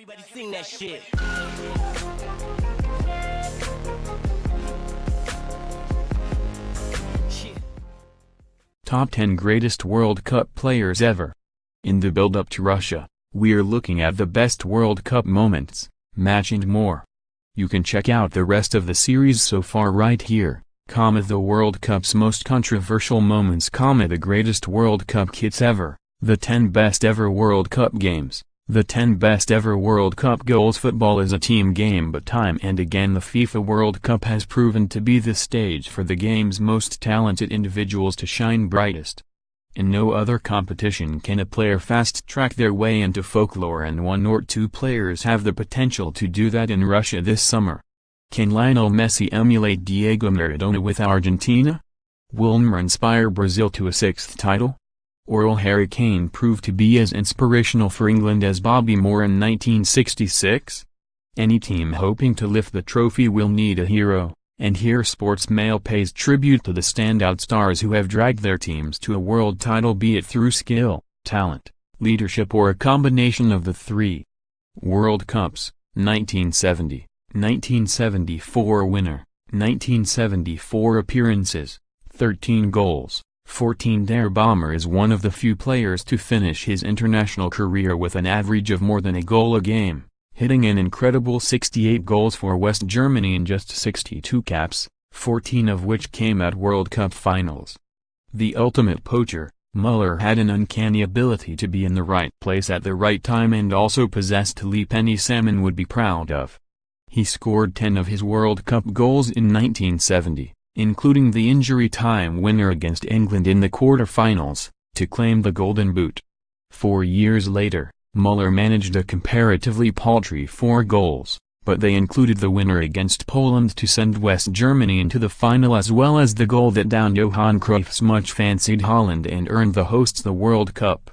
Everybody sing that shit. Top 10 Greatest World Cup Players Ever. In the build-up to Russia, we're looking at the best World Cup moments, match and more. You can check out the rest of the series so far right here, the World Cup's most controversial moments, the greatest World Cup kits ever, the 10 best ever World Cup games, the 10 best ever World Cup goals. Football is a team game, but time and again the FIFA World Cup has proven to be the stage for the game's most talented individuals to shine brightest. In no other competition can a player fast-track their way into folklore, and one or two players have the potential to do that in Russia this summer. Can Lionel Messi emulate Diego Maradona with Argentina? Will Neymar inspire Brazil to a sixth title? Or will Harry Kane prove to be as inspirational for England as Bobby Moore in 1966? Any team hoping to lift the trophy will need a hero, and here Sports Mail pays tribute to the standout stars who have dragged their teams to a world title, be it through skill, talent, leadership, or a combination of the three. World Cups: 1970, 1974 winner, 1974 appearances, 13 goals, 14. Der Bomber is one of the few players to finish his international career with an average of more than a goal a game, hitting an incredible 68 goals for West Germany in just 62 caps, 14 of which came at World Cup finals. The ultimate poacher, Muller had an uncanny ability to be in the right place at the right time and also possessed a leap any salmon would be proud of. He scored 10 of his World Cup goals in 1970, including the injury time winner against England in the quarter-finals, to claim the Golden Boot. 4 years later, Muller managed a comparatively paltry 4 goals, but they included the winner against Poland to send West Germany into the final, as well as the goal that downed Johan Cruyff's much-fancied Holland and earned the hosts the World Cup.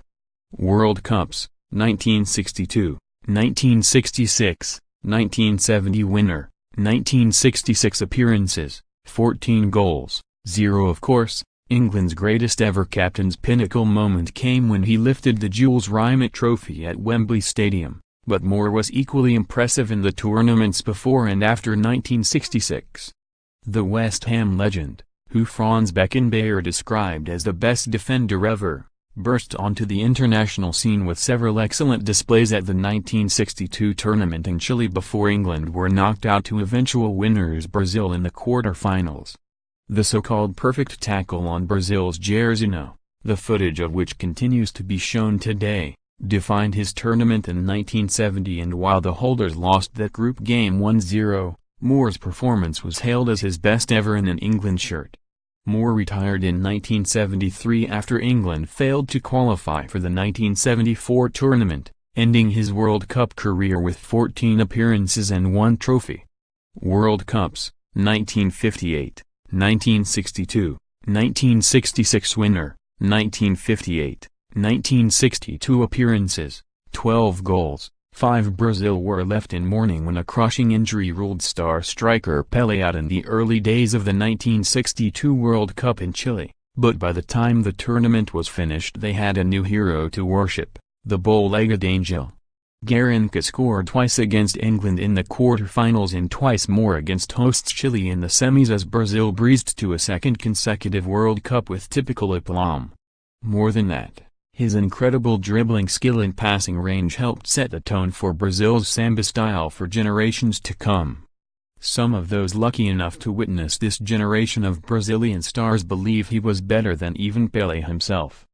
World Cups: 1962, 1966, 1970 winner, 1966 appearances, 14 goals, 0. Of course, England's greatest ever captain's pinnacle moment came when he lifted the Jules Rimet Trophy at Wembley Stadium, but more was equally impressive in the tournaments before and after 1966. The West Ham legend, who Franz Beckenbauer described as the best defender ever, burst onto the international scene with several excellent displays at the 1962 tournament in Chile before England were knocked out to eventual winners Brazil in the quarter-finals. The so-called perfect tackle on Brazil's Jairzinho, the footage of which continues to be shown today, defined his tournament in 1970, and while the holders lost that group game 1-0, Moore's performance was hailed as his best ever in an England shirt. Moore retired in 1973 after England failed to qualify for the 1974 tournament, ending his World Cup career with 14 appearances and 1 trophy. World Cups: 1958, 1962, 1966 winner, 1958, 1962 appearances, 12 goals, 5. Brazil were left in mourning when a crushing injury ruled star striker Pelé out in the early days of the 1962 World Cup in Chile, but by the time the tournament was finished they had a new hero to worship, the bow-legged angel. Garrincha scored twice against England in the quarter-finals and twice more against hosts Chile in the semis as Brazil breezed to a second consecutive World Cup with typical aplomb. More than that, his incredible dribbling skill and passing range helped set the tone for Brazil's samba style for generations to come. Some of those lucky enough to witness this generation of Brazilian stars believe he was better than even Pelé himself.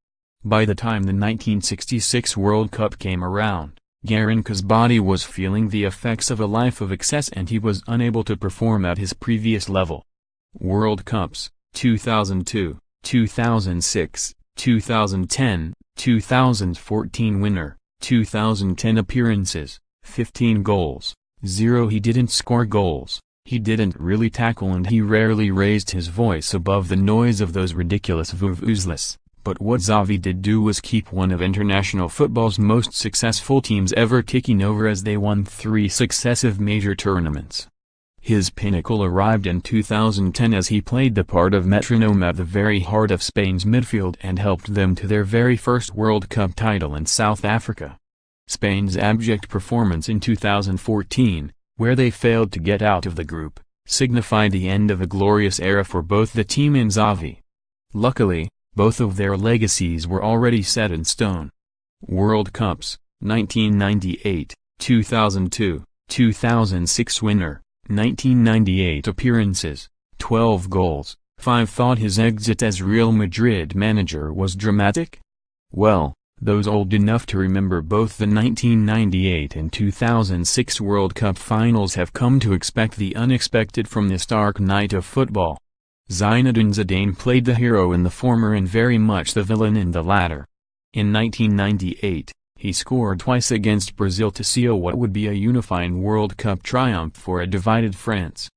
By the time the 1966 World Cup came around, Garrincha's body was feeling the effects of a life of excess and he was unable to perform at his previous level. World Cups: 2002, 2006, 2010, 2014 winner, 2010 appearances, 15 goals, 0. He didn't score goals, he didn't really tackle, and he rarely raised his voice above the noise of those ridiculous vuvuzelas, but what Xavi did do was keep one of international football's most successful teams ever ticking over as they won 3 successive major tournaments. His pinnacle arrived in 2010 as he played the part of metronome at the very heart of Spain's midfield and helped them to their very first World Cup title in South Africa. Spain's abject performance in 2014, where they failed to get out of the group, signified the end of a glorious era for both the team and Xavi. Luckily, both of their legacies were already set in stone. World Cups, 1998, 2002, 2006 winner, 1998 appearances, 12 goals, 5 thought his exit as Real Madrid manager was dramatic? Well, those old enough to remember both the 1998 and 2006 World Cup finals have come to expect the unexpected from this dark night of football. Zinedine Zidane played the hero in the former and very much the villain in the latter. In 1998, he scored twice against Brazil to seal what would be a unifying World Cup triumph for a divided France.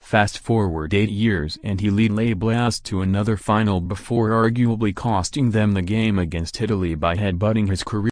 Fast forward 8 years and he led Les Bleus to another final before arguably costing them the game against Italy by headbutting his career